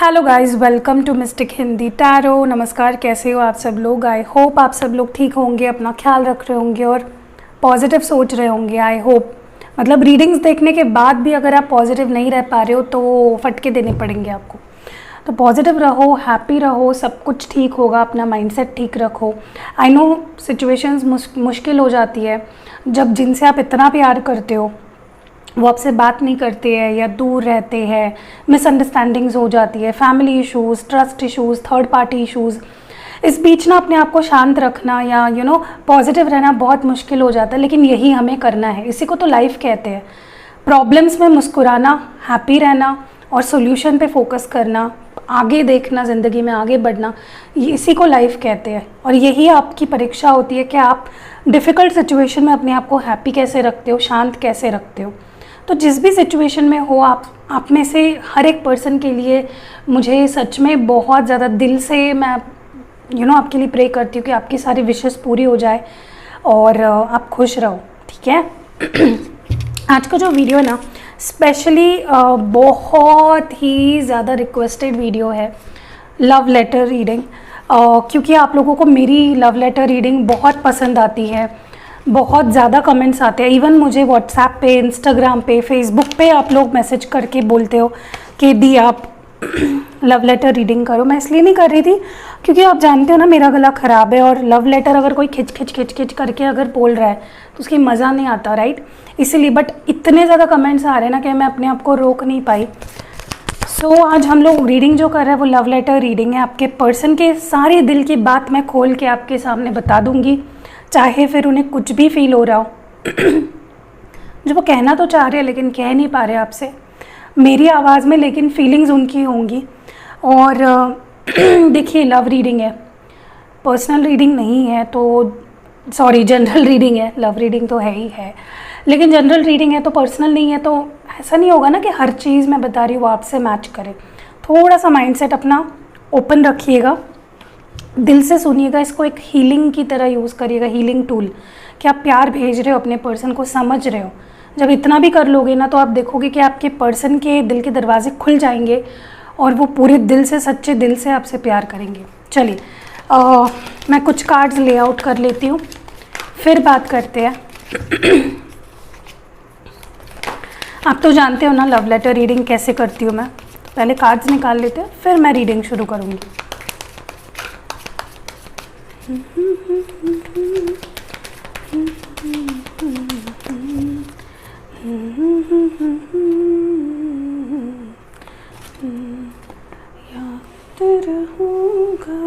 Hello guys, welcome to Mystic Hindi Tarot. नमस्कार, कैसे हो आप सब लोग। आई होप आप सब लोग ठीक होंगे, अपना ख्याल रख रहे होंगे और पॉजिटिव सोच रहे होंगे। आई होप मतलब रीडिंग्स देखने के बाद भी अगर आप पॉजिटिव नहीं रह पा रहे हो तो फटके देने पड़ेंगे आपको। तो पॉजिटिव रहो, हैप्पी रहो, सब कुछ ठीक होगा। अपना माइंडसेट ठीक रखो। आई नो सिचुएशंस मुश्किल हो जाती है जब जिनसे आप इतना प्यार करते हो वो आपसे बात नहीं करते हैं या दूर रहते हैं, मिसअंडरस्टैंडिंग्स हो जाती है, family issues, trust issues, third party issues. इस बीच ना अपने आप को शांत रखना या पॉजिटिव रहना बहुत मुश्किल हो जाता है, लेकिन यही हमें करना है। इसी को तो लाइफ कहते हैं। प्रॉब्लम्स में मुस्कुराना, हैप्पी रहना और सोल्यूशन पे फोकस करना, आगे देखना, ज़िंदगी में आगे बढ़ना, इसी को लाइफ कहते हैं। और यही आपकी परीक्षा होती है कि आप डिफ़िकल्ट सिचुएशन में अपने आप को हैप्पी कैसे रखते हो, शांत कैसे रखते हो। तो जिस भी सिचुएशन में हो आप में से हर एक पर्सन के लिए मुझे सच में बहुत ज़्यादा दिल से मैं आपके लिए प्रे करती हूँ कि आपकी सारी विशेस पूरी हो जाए और आप खुश रहो। ठीक है। आज का जो वीडियो है ना, स्पेशली बहुत ही ज़्यादा रिक्वेस्टेड वीडियो है, लव लेटर रीडिंग। क्योंकि आप लोगों को मेरी लव लेटर रीडिंग बहुत पसंद आती है, बहुत ज़्यादा कमेंट्स आते हैं। इवन मुझे व्हाट्सएप पे, इंस्टाग्राम पे, फेसबुक पे आप लोग मैसेज करके बोलते हो कि दी आप लव लेटर रीडिंग करो। मैं इसलिए नहीं कर रही थी क्योंकि आप जानते हो ना मेरा गला ख़राब है और लव लेटर अगर कोई खिंच खिंच खिंच खिंच करके अगर बोल रहा है तो उसकी मज़ा नहीं आता, राइट। इसीलिए बट इतने ज़्यादा कमेंट्स आ रहे हैं ना कि मैं अपने आप को रोक नहीं पाई। सो आज हम लोग रीडिंग जो कर रहे हैं वो लव लेटर रीडिंग है। आपके पर्सन के सारे दिल की बात मैं खोल के आपके सामने बता दूंगी, चाहे फिर उन्हें कुछ भी फील हो रहा हो जो वो कहना तो चाह रहे हैं लेकिन कह नहीं पा रहे आपसे मेरी आवाज़ में, लेकिन फीलिंग्स उनकी होंगी। और देखिए, लव रीडिंग है, पर्सनल रीडिंग नहीं है, तो सॉरी जनरल रीडिंग है। लव रीडिंग तो है ही है, लेकिन जनरल रीडिंग है तो पर्सनल नहीं है। तो ऐसा नहीं होगा ना कि हर चीज़ मैं बता रही हूँ वो आपसे मैच करे। थोड़ा सा माइंडसेट अपना ओपन रखिएगा, दिल से सुनिएगा, इसको एक हीलिंग की तरह यूज़ करिएगा, हीलिंग टूल, कि आप प्यार भेज रहे हो, अपने पर्सन को समझ रहे हो। जब इतना भी कर लोगे ना तो आप देखोगे कि आपके पर्सन के दिल के दरवाजे खुल जाएंगे और वो पूरे दिल से, सच्चे दिल से आपसे प्यार करेंगे। चलिए मैं कुछ कार्ड्स ले आउट कर लेती हूँ, फिर बात करते हैं। आप तो जानते हो ना लव लेटर रीडिंग कैसे करती हूँ मैं। तो पहले कार्ड्स निकाल लेते हैं, फिर मैं रीडिंग शुरू करूँगी। याद रहूँगा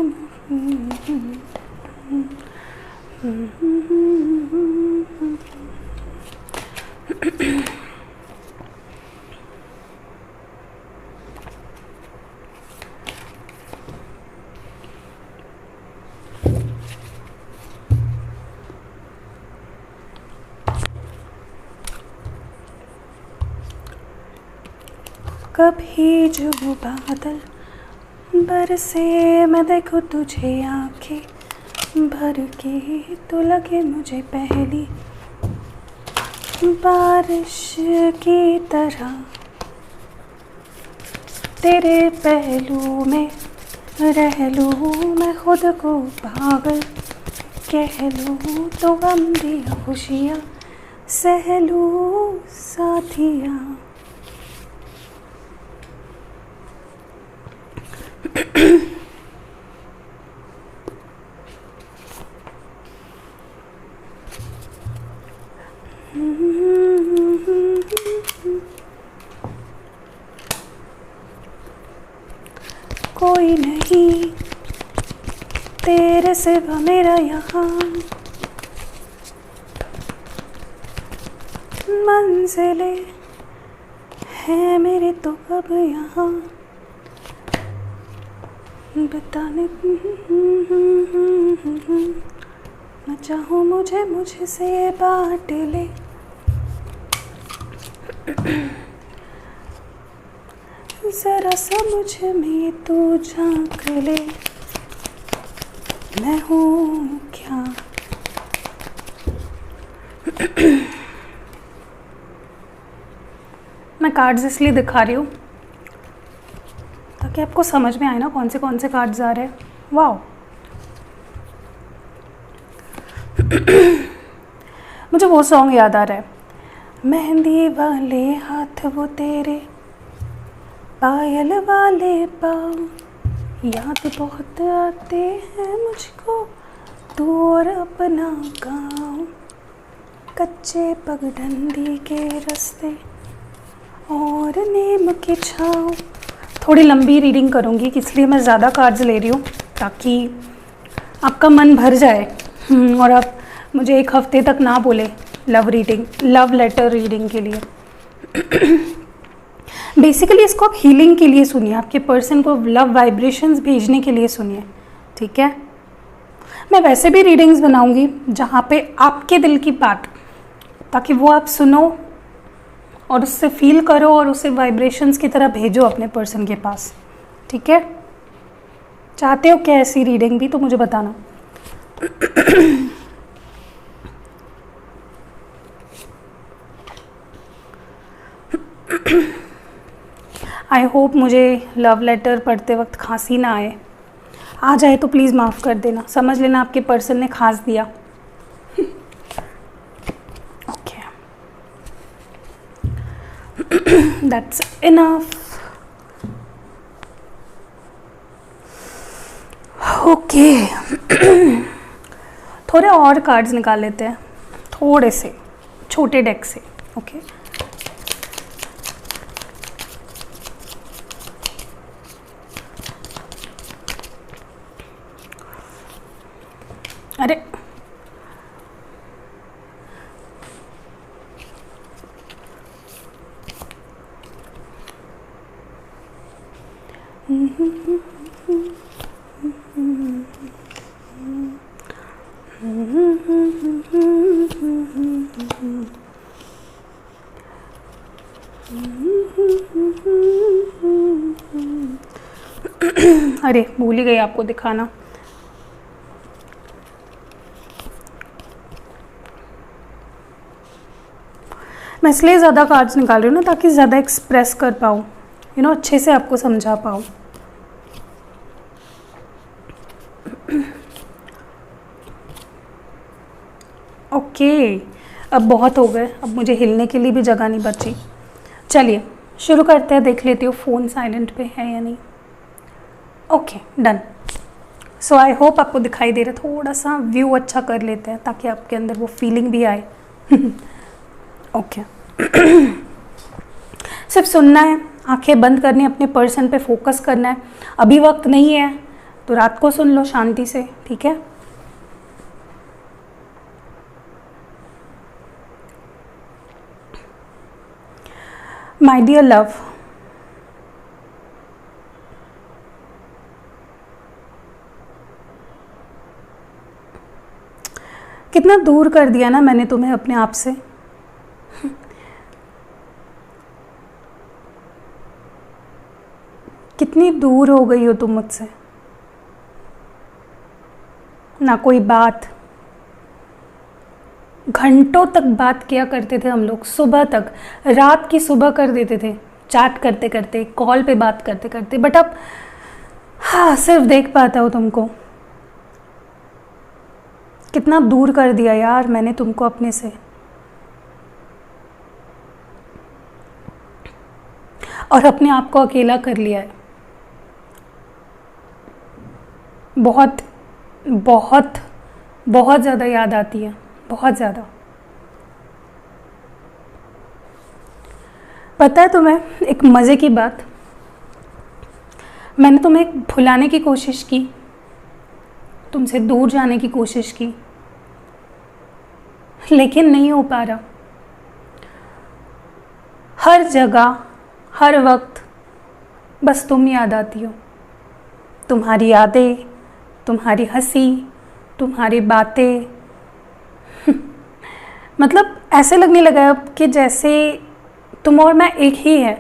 कभी जो बादल बरसे मैं देखूं तुझे आंखें भर के, तो लगे मुझे पहली बारिश की तरह। तेरे पहलू में रह लूं मैं, खुद को पागल कह लूं, तो गम दिया खुशियाँ सह लूं साथिया। कोई नहीं तेरे सिवा मेरा यहाँ, मंजिलें हैं मेरे तो अब यहाँ, बताने मैं चाहूँ मुझे मुझसे बांट ले। जरा सा मुझ में तू झांक ले, मैं हूँ क्या। मैं कार्ड्स इसलिए दिखा रही हूँ ताकि आपको समझ में आए ना कौन से कार्ड्स आ रहे हैं। वाह, मुझे वो सॉन्ग याद आ रहा है, मेहंदी वाले हाथ वो तेरे, पायल वाले पाँव, याद बहुत आते हैं मुझको तू और अपना गाँव, कच्चे पगडंडी के रास्ते और नीम की छाँव। थोड़ी लंबी रीडिंग करूँगी इसलिए मैं ज़्यादा कार्ड्स ले रही हूँ ताकि आपका मन भर जाए और आप मुझे एक हफ्ते तक ना बोले लव लेटर रीडिंग के लिए। बेसिकली इसको आप हीलिंग के लिए सुनिए, आपके पर्सन को लव वाइब्रेशंस भेजने के लिए सुनिए, ठीक है। मैं वैसे भी रीडिंग्स बनाऊंगी जहाँ पे आपके दिल की बात, ताकि वो आप सुनो और उससे फील करो और उसे वाइब्रेशंस की तरह भेजो अपने पर्सन के पास, ठीक है। चाहते हो क्या ऐसी रीडिंग भी तो मुझे बताना। आई होप मुझे लव लेटर पढ़ते वक्त खांसी ना आए, आ जाए तो प्लीज़ माफ़ कर देना, समझ लेना आपके पर्सन ने खांस दिया। Okay, that's enough. ओके, थोड़े और कार्ड्स निकाल लेते हैं, थोड़े से छोटे डेक से। ओके, अरे अरे भूल ही गई आपको दिखाना। मैं इसलिए ज़्यादा कार्ड्स निकाल रही हूँ ना ताकि ज़्यादा एक्सप्रेस कर पाऊँ, अच्छे से आपको समझा पाऊँ। ओके, अब बहुत हो गए, अब मुझे हिलने के लिए भी जगह नहीं बची। चलिए शुरू करते हैं, देख लेती हूँ फ़ोन साइलेंट पे है या नहीं। Okay, done. So I hope आपको दिखाई दे रहा है, थोड़ा सा व्यू अच्छा कर लेते हैं ताकि आपके अंदर वो फीलिंग भी आए। ओके, सिर्फ सुनना है, आंखें बंद करनी है, अपने पर्सन पे फोकस करना है। अभी वक्त नहीं है तो रात को सुन लो शांति से, ठीक है। माय डियर लव, कितना दूर कर दिया ना मैंने तुम्हें अपने आप से। कितनी दूर हो गई हो तुम मुझसे। ना कोई बात, घंटों तक बात किया करते थे हम लोग, सुबह तक, रात की सुबह कर देते थे, चैट करते करते, कॉल पे बात करते करते। बट अब हाँ, सिर्फ देख पाता हूँ तुमको। कितना दूर कर दिया यार मैंने तुमको अपने से। और अपने आप को अकेला कर लिया है। बहुत बहुत बहुत ज़्यादा याद आती है, बहुत ज़्यादा। पता है तुम्हें एक मज़े की बात, मैंने तुम्हें भुलाने की कोशिश की, तुमसे दूर जाने की कोशिश की, लेकिन नहीं हो पा रहा। हर जगह हर वक्त बस तुम याद आती हो, तुम्हारी यादें, तुम्हारी हंसी, तुम्हारी बातें। मतलब ऐसे लगने लगा अब कि जैसे तुम और मैं एक ही है।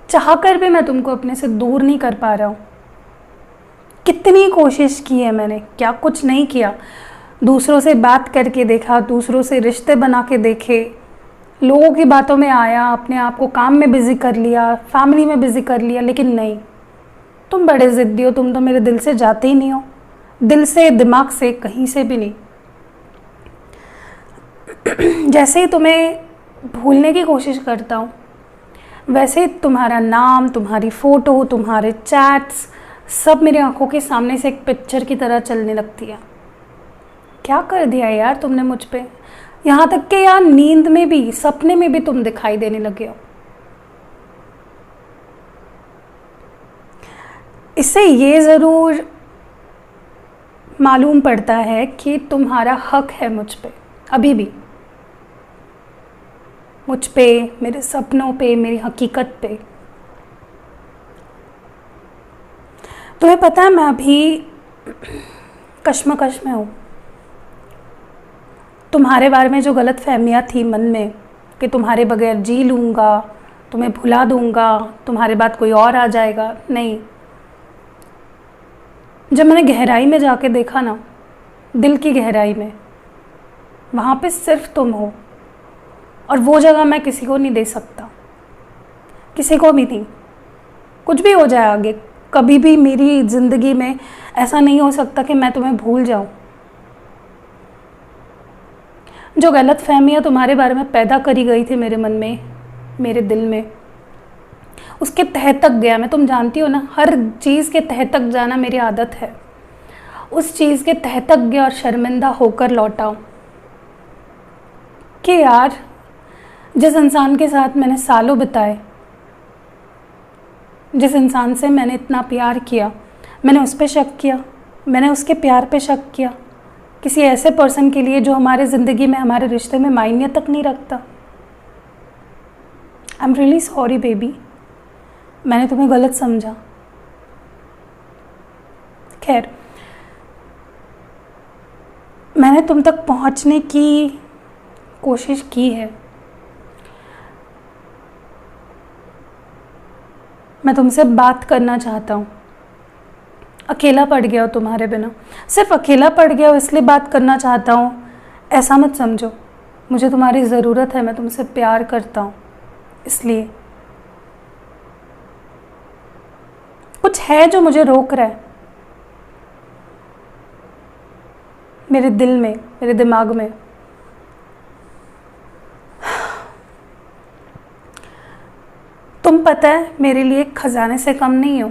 चाह कर भी मैं तुमको अपने से दूर नहीं कर पा रहा हूँ। कितनी कोशिश की है मैंने, क्या कुछ नहीं किया। दूसरों से बात करके देखा, दूसरों से रिश्ते बना के देखे, लोगों की बातों में आया, अपने आप को काम में बिज़ी कर लिया, फैमिली में बिज़ी कर लिया, लेकिन नहीं, तुम बड़े ज़िद्दी हो, तुम तो मेरे दिल से जाते ही नहीं हो, दिल से, दिमाग से, कहीं से भी नहीं। जैसे ही तुम्हें भूलने की कोशिश करता हूँ, वैसे ही तुम्हारा नाम, तुम्हारी फ़ोटो, तुम्हारे चैट्स सब मेरी आंखों के सामने से एक पिक्चर की तरह चलने लगती है। क्या कर दिया यार तुमने मुझ पे, यहाँ तक कि यार नींद में भी, सपने में भी तुम दिखाई देने लगे हो। इससे ये ज़रूर मालूम पड़ता है कि तुम्हारा हक है मुझ पे, अभी भी, मुझ पे, मेरे सपनों पे, मेरी हकीकत पे। तुम्हें पता है मैं अभी कश्मकश में हूँ। तुम्हारे बारे में जो गलत फहमियाँ थी मन में कि तुम्हारे बगैर जी लूँगा, तुम्हें भुला दूँगा, तुम्हारे बाद कोई और आ जाएगा, नहीं। जब मैंने गहराई में जाके देखा ना, दिल की गहराई में, वहाँ पे सिर्फ तुम हो, और वो जगह मैं किसी को नहीं दे सकता, किसी को भी नहीं। कुछ भी हो जाए आगे, कभी भी मेरी ज़िंदगी में ऐसा नहीं हो सकता कि मैं तुम्हें भूल जाऊँ। जो गलत फहमियाँ तुम्हारे बारे में पैदा करी गई थी मेरे मन में, मेरे दिल में, उसके तह तक गया मैं। तुम जानती हो ना, हर चीज़ के तह तक जाना मेरी आदत है। उस चीज़ के तह तक गया और शर्मिंदा होकर लौटा हूँ कि यार, जिस इंसान के साथ मैंने सालों बिताए, जिस इंसान से मैंने इतना प्यार किया, मैंने उस पर शक किया, मैंने उसके प्यार पे शक किया, किसी ऐसे पर्सन के लिए जो हमारे ज़िंदगी में, हमारे रिश्ते में मायने तक नहीं रखता। I am really sorry baby, मैंने तुम्हें गलत समझा। खैर, मैंने तुम तक पहुंचने की कोशिश की है। मैं तुमसे बात करना चाहता हूँ। अकेला पड़ गया हो तुम्हारे बिना, सिर्फ अकेला पड़ गया हो इसलिए बात करना चाहता हूँ, ऐसा मत समझो। मुझे तुम्हारी ज़रूरत है, मैं तुमसे प्यार करता हूँ, इसलिए कुछ है जो मुझे रोक रहा है, मेरे दिल में, मेरे दिमाग में। तुम पता है मेरे लिए खजाने से कम नहीं हो।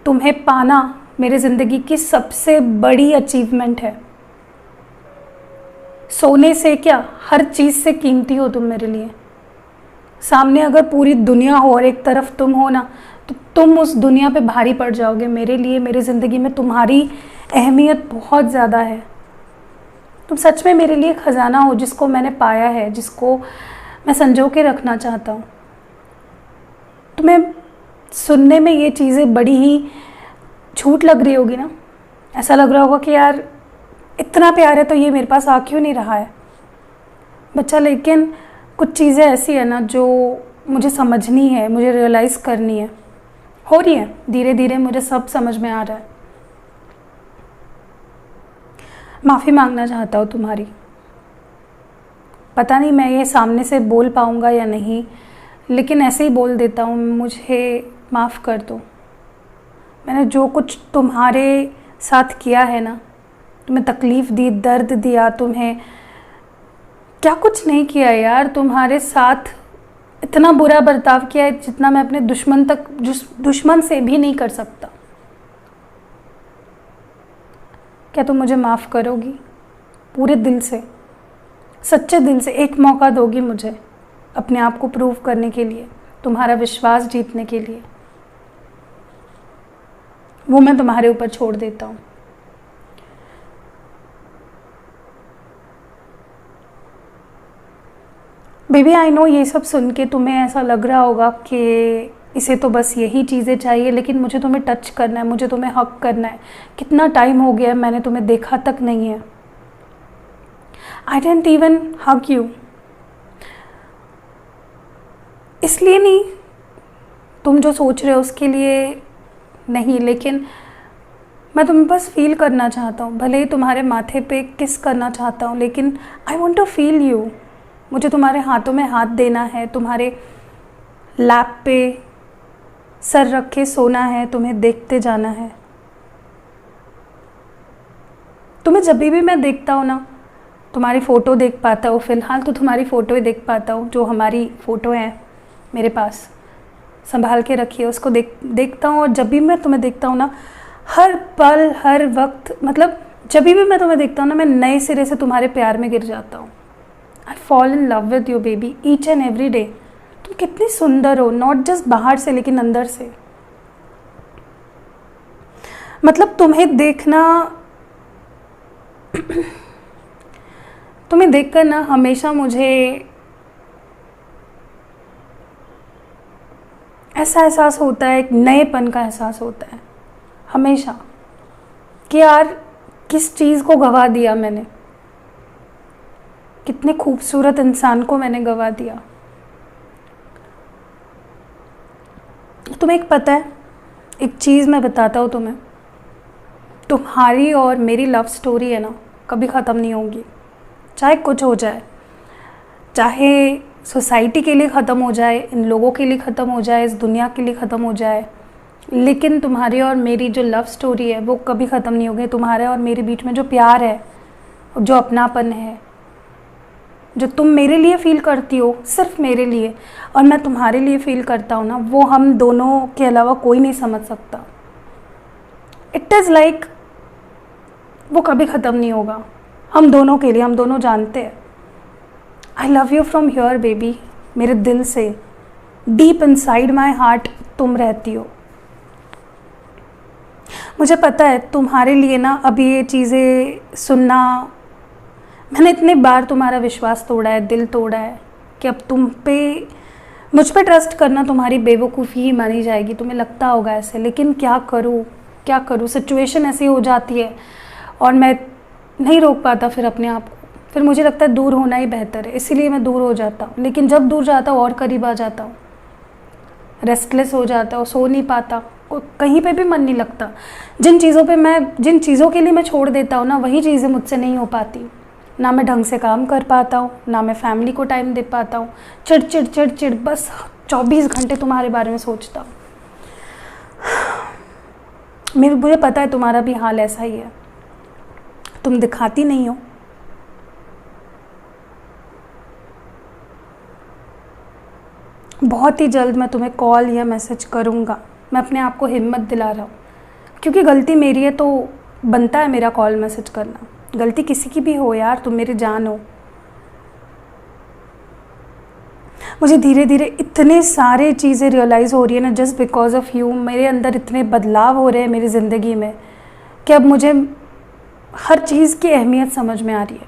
तुम्हें पाना मेरी ज़िंदगी की सबसे बड़ी अचीवमेंट है। सोने से क्या, हर चीज़ से कीमती हो तुम मेरे लिए। सामने अगर पूरी दुनिया हो और एक तरफ तुम हो ना, तो तुम उस दुनिया पे भारी पड़ जाओगे। मेरे लिए, मेरी ज़िंदगी में तुम्हारी अहमियत बहुत ज़्यादा है। तुम सच में मेरे लिए ख़जाना हो, जिसको मैंने पाया है, जिसको मैं संजो के रखना चाहता हूँ। तुम्हें सुनने में ये चीज़ें बड़ी ही झूठ लग रही होगी ना, ऐसा लग रहा होगा कि यार इतना प्यार है तो ये मेरे पास आ क्यों नहीं रहा है बच्चा। लेकिन कुछ चीज़ें ऐसी है ना जो मुझे समझनी है, मुझे रियलाइज़ करनी है, हो रही है धीरे धीरे, मुझे सब समझ में आ रहा है। माफ़ी मांगना चाहता हूँ तुम्हारी। पता नहीं मैं ये सामने से बोल पाऊँगा या नहीं, लेकिन ऐसे ही बोल देता हूँ, मुझे माफ़ कर दो। मैंने जो कुछ तुम्हारे साथ किया है ना, तुम्हें तकलीफ़ दी, दर्द दिया, तुम्हें क्या कुछ नहीं किया यार। तुम्हारे साथ इतना बुरा बर्ताव किया है जितना मैं अपने दुश्मन से भी नहीं कर सकता। क्या तुम मुझे माफ़ करोगी? पूरे दिल से, सच्चे दिल से एक मौका दोगी मुझे अपने आप को प्रूव करने के लिए, तुम्हारा विश्वास जीतने के लिए? वो मैं तुम्हारे ऊपर छोड़ देता हूँ। बेबी आई नो ये सब सुन के तुम्हें ऐसा लग रहा होगा कि इसे तो बस यही चीज़ें चाहिए, लेकिन मुझे तुम्हें टच करना है, मुझे तुम्हें हक करना है। कितना टाइम हो गया है, मैंने तुम्हें देखा तक नहीं है। आई डेंट इवन हग यू। इसलिए नहीं, तुम जो सोच रहे हो उसके लिए नहीं, लेकिन मैं तुम्हें बस फील करना चाहता हूँ। भले ही तुम्हारे माथे पे किस करना चाहता हूँ, लेकिन I want to feel you. मुझे तुम्हारे हाथों में हाथ देना है, तुम्हारे लैप पे सर रख के सोना है, तुम्हें देखते जाना है। तुम्हें जब भी मैं देखता हूँ ना, तुम्हारी फ़ोटो देख पाता हूँ, फ़िलहाल तो तुम्हारी फ़ोटो ही देख पाता हूँ, जो हमारी फ़ोटो है मेरे पास संभाल के रखी है, उसको देखता हूँ। और जब भी मैं तुम्हें देखता हूँ ना, हर पल हर वक्त, मतलब जब भी मैं तुम्हें देखता हूँ ना, मैं नए सिरे से तुम्हारे प्यार में गिर जाता हूँ। I fall in love with you baby each and every day. तुम कितनी सुंदर हो, नॉट जस्ट बाहर से लेकिन अंदर से। मतलब तुम्हें देखकर ना हमेशा मुझे ऐसा एहसास होता है, एक नएपन का एहसास होता है हमेशा, कि यार किस चीज़ को गवा दिया मैंने, कितने खूबसूरत इंसान को मैंने गवा दिया। तुम्हें एक पता है, एक चीज़ मैं बताता हूँ तुम्हें, तुम्हारी और मेरी लव स्टोरी है ना, कभी ख़त्म नहीं होगी। चाहे कुछ हो जाए, चाहे सोसाइटी के लिए ख़त्म हो जाए, इन लोगों के लिए ख़त्म हो जाए, इस दुनिया के लिए ख़त्म हो जाए, लेकिन तुम्हारी और मेरी जो लव स्टोरी है वो कभी ख़त्म नहीं होगी। तुम्हारे और मेरे बीच में जो प्यार है, जो अपनापन है, जो तुम मेरे लिए फ़ील करती हो, सिर्फ मेरे लिए, और मैं तुम्हारे लिए फ़ील करता हूँ ना, वो हम दोनों के अलावा कोई नहीं समझ सकता। इट इज़ लाइक वो कभी ख़त्म नहीं होगा हम दोनों के लिए। हम दोनों जानते हैं। आई love you from here baby, मेरे दिल से, डीप इनसाइड माई हार्ट तुम रहती हो। मुझे पता है तुम्हारे लिए ना अभी ये चीज़ें सुनना, मैंने इतने बार तुम्हारा विश्वास तोड़ा है, दिल तोड़ा है, कि अब मुझ पे ट्रस्ट करना तुम्हारी बेवकूफ़ी ही मानी जाएगी। तुम्हें लगता होगा ऐसे, लेकिन क्या करूँ, सिचुएशन ऐसी हो जाती है और मैं नहीं रोक पाता फिर अपने आप को। फिर मुझे लगता है दूर होना ही बेहतर है, इसीलिए मैं दूर हो जाता हूँ। लेकिन जब दूर जाता हूँ और करीब आ जाता हूँ, रेस्टलेस हो जाता हूँ, सो नहीं पाता, कहीं पे भी मन नहीं लगता। जिन चीज़ों के लिए मैं छोड़ देता हूँ ना, वही चीज़ें मुझसे नहीं हो पाती। ना मैं ढंग से काम कर पाता हूँ, ना मैं फैमिली को टाइम दे पाता हूँ। चिड़ बस 24 घंटे तुम्हारे बारे में सोचता हूँ। मुझे पता है तुम्हारा भी हाल ऐसा ही है, तुम दिखाती नहीं हो। बहुत ही जल्द मैं तुम्हें कॉल या मैसेज करूँगा। मैं अपने आप को हिम्मत दिला रहा हूँ, क्योंकि गलती मेरी है तो बनता है मेरा कॉल मैसेज करना। गलती किसी की भी हो यार, तुम मेरी जान हो। मुझे धीरे धीरे इतने सारे चीज़ें रियलाइज़ हो रही है ना, जस्ट बिकॉज ऑफ यू। मेरे अंदर इतने बदलाव हो रहे हैं मेरी ज़िंदगी में, कि अब मुझे हर चीज़ की अहमियत समझ में आ रही है।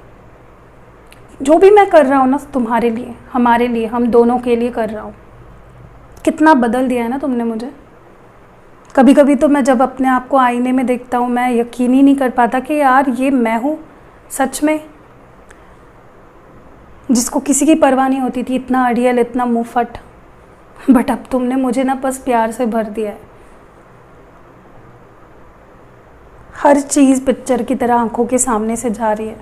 जो भी मैं कर रहा हूँ ना, तुम्हारे लिए, हमारे लिए, हम दोनों के लिए कर रहा हूँ। कितना बदल दिया है ना तुमने मुझे। कभी कभी तो मैं जब अपने आप को आईने में देखता हूँ, मैं यकीन ही नहीं कर पाता कि यार ये मैं हूँ सच में, जिसको किसी की परवाह नहीं होती थी, इतना अड़ियल, इतना मुँहफट। बट अब तुमने मुझे ना बस प्यार से भर दिया है। हर चीज़ पिक्चर की तरह आंखों के सामने से जा रही है।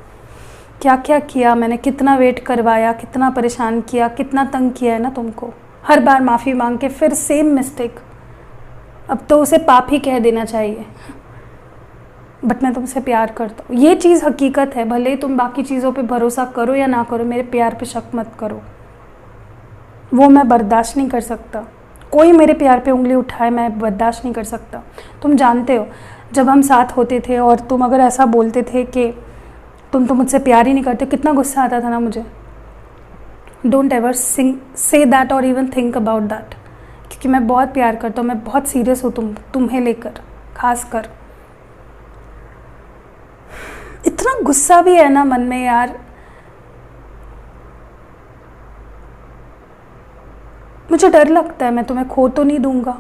क्या क्या किया मैंने, कितना वेट करवाया, कितना परेशान किया, कितना तंग किया है ना तुमको। हर बार माफ़ी मांग के फिर सेम मिस्टेक। अब तो उसे पाप ही कह देना चाहिए। बट मैं तुमसे प्यार करता हूँ, ये चीज़ हकीकत है। भले तुम बाकी चीज़ों पे भरोसा करो या ना करो, मेरे प्यार पे शक मत करो। वो मैं बर्दाश्त नहीं कर सकता। कोई मेरे प्यार पे उंगली उठाए मैं बर्दाश्त नहीं कर सकता। तुम जानते हो, जब हम साथ होते थे और तुम अगर ऐसा बोलते थे कि तुम तो मुझसे प्यार ही नहीं करते, कितना गुस्सा आता था ना मुझे। डोंट एवर से दैट और इवन थिंक अबाउट दैट, क्योंकि मैं बहुत प्यार करता हूँ, मैं बहुत सीरियस हूँ तुम्हें लेकर। खास कर इतना गुस्सा भी है ना मन में यार। मुझे डर लगता है मैं तुम्हें खो तो नहीं दूंगा।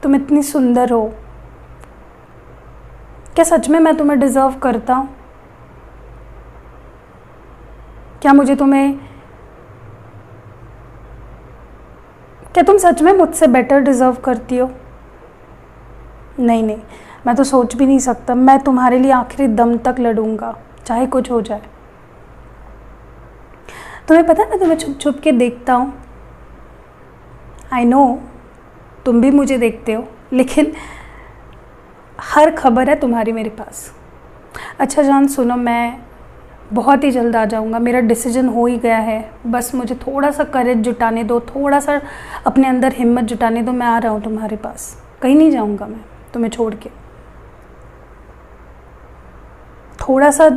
तुम इतनी सुंदर हो, क्या सच में मैं तुम्हें डिज़र्व करता हूँ? क्या तुम सच में मुझसे बेटर डिज़र्व करती हो? नहीं, मैं तो सोच भी नहीं सकता। मैं तुम्हारे लिए आखिरी दम तक लड़ूंगा, चाहे कुछ हो जाए। तुम्हें पता है मैं तुम्हें छुप छुप के देखता हूँ। आई नो तुम भी मुझे देखते हो, लेकिन हर खबर है तुम्हारी मेरे पास। अच्छा जान सुनो, मैं बहुत ही जल्द आ जाऊँगा, मेरा डिसीजन हो ही गया है। बस मुझे थोड़ा सा करेज जुटाने दो, थोड़ा सा अपने अंदर हिम्मत जुटाने दो। मैं आ रहा हूँ तुम्हारे पास, कहीं नहीं जाऊँगा मैं तुम्हें छोड़ के। थोड़ा सा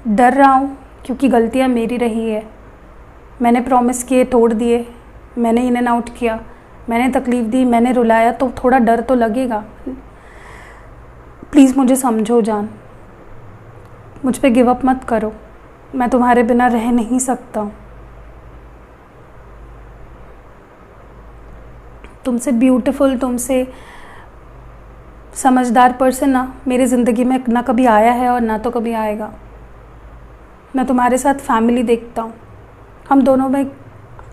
डर रहा हूँ क्योंकि गलतियाँ मेरी रही है। मैंने प्रॉमिस किए, तोड़ दिए, मैंने इन एंड आउट किया, मैंने तकलीफ़ दी, मैंने रुलाया, तो थोड़ा डर तो लगेगा। प्लीज़ मुझे समझो जान, मुझ पे गिव अप मत करो। मैं तुम्हारे बिना रह नहीं सकता हूँ। तुमसे ब्यूटीफुल, तुमसे समझदार पर्सन ना मेरी ज़िंदगी में ना कभी आया है और ना तो कभी आएगा। मैं तुम्हारे साथ फैमिली देखता हूँ, हम दोनों में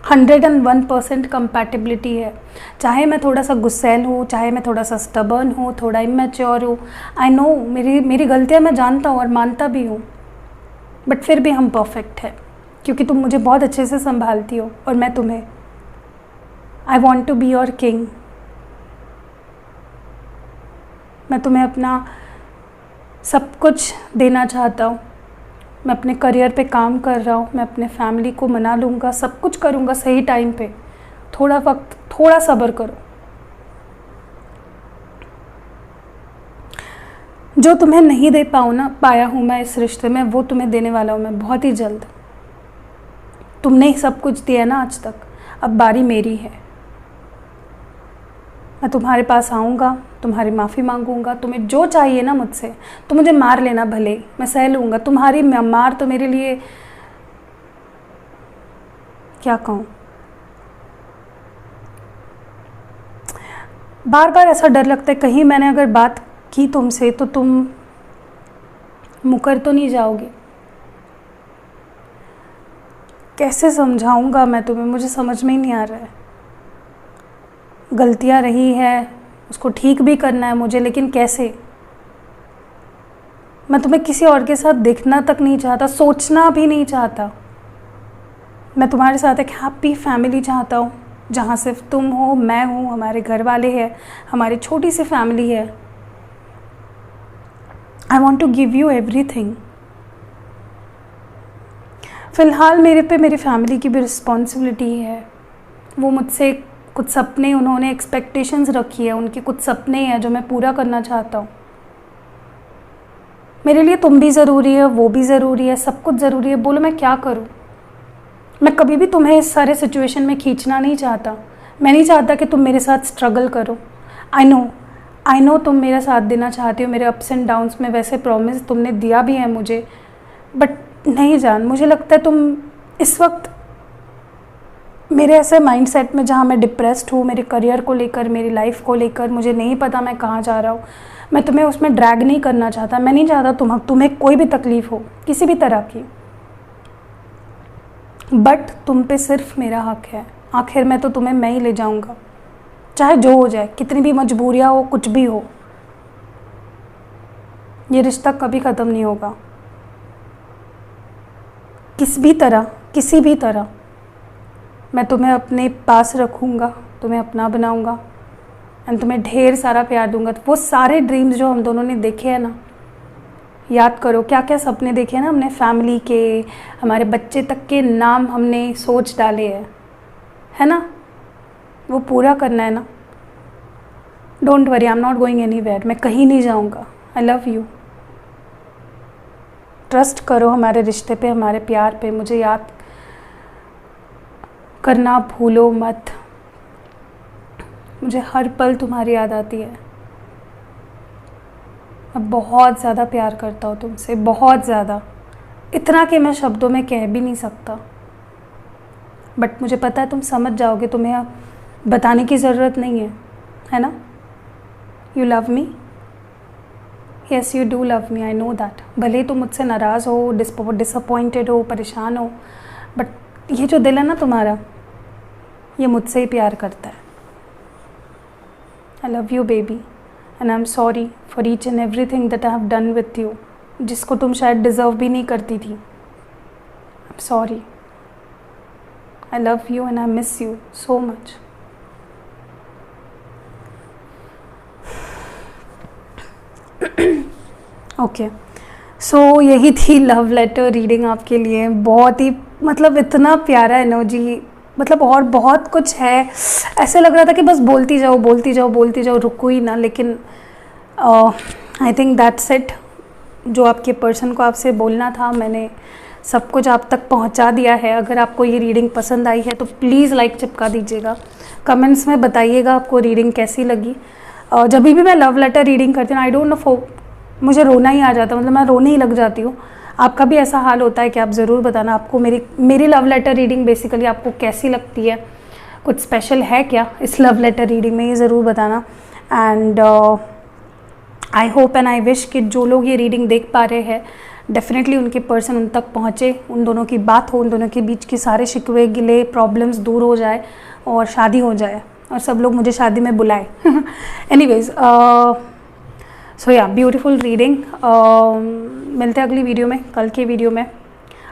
101% कंपैटिबिलिटी है। चाहे मैं थोड़ा सा गुस्सैल हूँ, चाहे मैं थोड़ा सा स्टबर्न हूँ, थोड़ा इमेच्योर हूँ, आई नो मेरी गलतियाँ मैं जानता हूँ और मानता भी हूँ, बट फिर भी हम परफेक्ट है क्योंकि तुम मुझे बहुत अच्छे से संभालती हो और मैं तुम्हें। I want to be your king. मैं तुम्हें अपना सब कुछ देना चाहता हूँ। मैं अपने करियर पे काम कर रहा हूँ, मैं अपने फैमिली को मना लूँगा, सब कुछ करूँगा सही टाइम पे। थोड़ा वक्त, थोड़ा सब्र करो। जो तुम्हें नहीं दे पाया हूँ मैं इस रिश्ते में, वो तुम्हें देने वाला हूँ मैं बहुत ही जल्द। तुमने ही सब कुछ दिया ना आज तक, अब बारी मेरी है। मैं तुम्हारे पास आऊँगा, तुम्हारी माफ़ी मांगूंगा। तुम्हें जो चाहिए ना मुझसे, तो मुझे मार लेना भले, मैं सह लूँगा। तुम्हारी मार तो मेरे लिए क्या कहूँ। बार बार ऐसा डर लगता है कहीं मैंने अगर बात की तुमसे तो तुम मुकर तो नहीं जाओगे। कैसे समझाऊंगा मैं तुम्हें, मुझे समझ में ही नहीं आ रहा है। गलतियाँ रही है, उसको ठीक भी करना है मुझे, लेकिन कैसे। मैं तुम्हें किसी और के साथ देखना तक नहीं चाहता, सोचना भी नहीं चाहता। मैं तुम्हारे साथ एक हैप्पी फैमिली चाहता हूँ जहाँ सिर्फ तुम हो, मैं हूँ, हमारे घर वाले हैं, हमारी छोटी सी फैमिली है। I want to give you everything. फ़िलहाल मेरे पे मेरी फैमिली की भी रिस्पॉन्सिबिलिटी है। वो मुझसे कुछ सपने, उन्होंने एक्सपेक्टेशंस रखी है, उनके कुछ सपने हैं जो मैं पूरा करना चाहता हूँ। मेरे लिए तुम भी ज़रूरी है, वो भी ज़रूरी है, सब कुछ ज़रूरी है। बोलो मैं क्या करूँ। मैं कभी भी तुम्हें इस सारे सिचुएशन में खींचना नहीं चाहता। मैं नहीं चाहता कि तुम मेरे साथ स्ट्रगल करो। आई नो तुम मेरा साथ देना चाहती हो मेरे अप्स एंड डाउन्स में, वैसे प्रॉमिस तुमने दिया भी है मुझे, बट नहीं जान, मुझे लगता है तुम इस वक्त मेरे ऐसे माइंडसेट में जहाँ मैं डिप्रेस्ड हूँ, मेरे करियर को लेकर, मेरी लाइफ को लेकर, मुझे नहीं पता मैं कहाँ जा रहा हूँ। मैं तुम्हें उसमें ड्रैग नहीं करना चाहता। मैं नहीं चाहता तुम्हें कोई भी तकलीफ़ हो किसी भी तरह की, बट तुम पे सिर्फ मेरा हक है। आखिर में तो तुम्हें मैं ही ले जाऊँगा, चाहे जो हो जाए, कितनी भी मजबूरियाँ हो, कुछ भी हो। ये रिश्ता कभी ख़त्म नहीं होगा। किसी भी तरह मैं तुम्हें अपने पास रखूँगा, तुम्हें अपना बनाऊँगा एंड तुम्हें ढेर सारा प्यार दूँगा। वो सारे ड्रीम्स जो हम दोनों ने देखे हैं ना, याद करो क्या क्या सपने देखे हैं ना हमने, फैमिली के, हमारे बच्चे तक के नाम हमने सोच डाले हैं, है ना। वो पूरा करना है ना। Don't worry, I am not going anywhere. मैं कहीं नहीं जाऊँगा। आई लव यू। ट्रस्ट करो हमारे रिश्ते पे, हमारे प्यार पे। मुझे याद करना भूलो मत। मुझे हर पल तुम्हारी याद आती है। मैं बहुत ज़्यादा प्यार करता हूँ तुमसे, बहुत ज़्यादा, इतना कि मैं शब्दों में कह भी नहीं सकता। बट मुझे पता है तुम समझ जाओगे, तुम्हें अब बताने की ज़रूरत नहीं है ना। You love me. Yes you do love me, I know that. भले ही तुम मुझसे नाराज़ हो, डिसअपॉइंटेड हो, परेशान हो, बट ये जो दिल है ना तुम्हारा, ये मुझसे ही प्यार करता है। I love you baby and I am sorry for each and everything that I have done with you, जिसको तुम शायद डिज़र्व भी नहीं करती थी। I am sorry. I love you and I miss you so much. Okay, so यही थी love letter reading आपके लिए। बहुत ही मतलब इतना प्यारा एनर्जी, मतलब और बहुत कुछ है। ऐसे लग रहा था कि बस बोलती जाओ बोलती जाओ बोलती जाओ, रुको ही ना। लेकिन आई थिंक दैट्स इट। जो आपके पर्सन को आपसे बोलना था मैंने सब कुछ आप तक पहुंचा दिया है। अगर आपको ये रीडिंग पसंद आई है तो प्लीज़ लाइक चिपका दीजिएगा। कमेंट्स में बताइएगा आपको रीडिंग कैसी लगी। जब भी मैं लव लेटर रीडिंग करती हूँ, आई डोंट नो, मुझे रोना ही आ जाता है, मतलब मैं रोने ही लग जाती हूँ। आपका भी ऐसा हाल होता है कि आप ज़रूर बताना आपको मेरी लव लेटर रीडिंग बेसिकली आपको कैसी लगती है, कुछ स्पेशल है क्या इस लव लेटर रीडिंग में, ये ज़रूर बताना। And I hope and I wish कि जो लोग ये रीडिंग देख पा रहे हैं डेफिनेटली उनके पर्सन उन तक पहुँचे, उन दोनों की बात हो, उन दोनों के बीच के सारे शिकवे गिले प्रॉब्लम्स दूर हो जाए और शादी हो जाए और सब लोग मुझे शादी में बुलाए। एनीवेज, सो या ब्यूटीफुल रीडिंग। मिलते हैं अगली वीडियो में, कल की वीडियो में।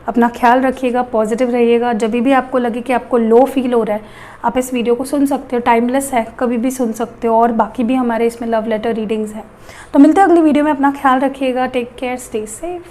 अपना ख्याल रखिएगा, पॉजिटिव रहिएगा। जब भी आपको लगे कि आपको लो फील हो रहा है, आप इस वीडियो को सुन सकते हो, टाइमलेस है, कभी भी सुन सकते हो। और बाकी भी हमारे इसमें लव लेटर रीडिंग्स हैं। तो मिलते हैं अगली वीडियो में, अपना ख्याल रखिएगा। Take care, stay safe.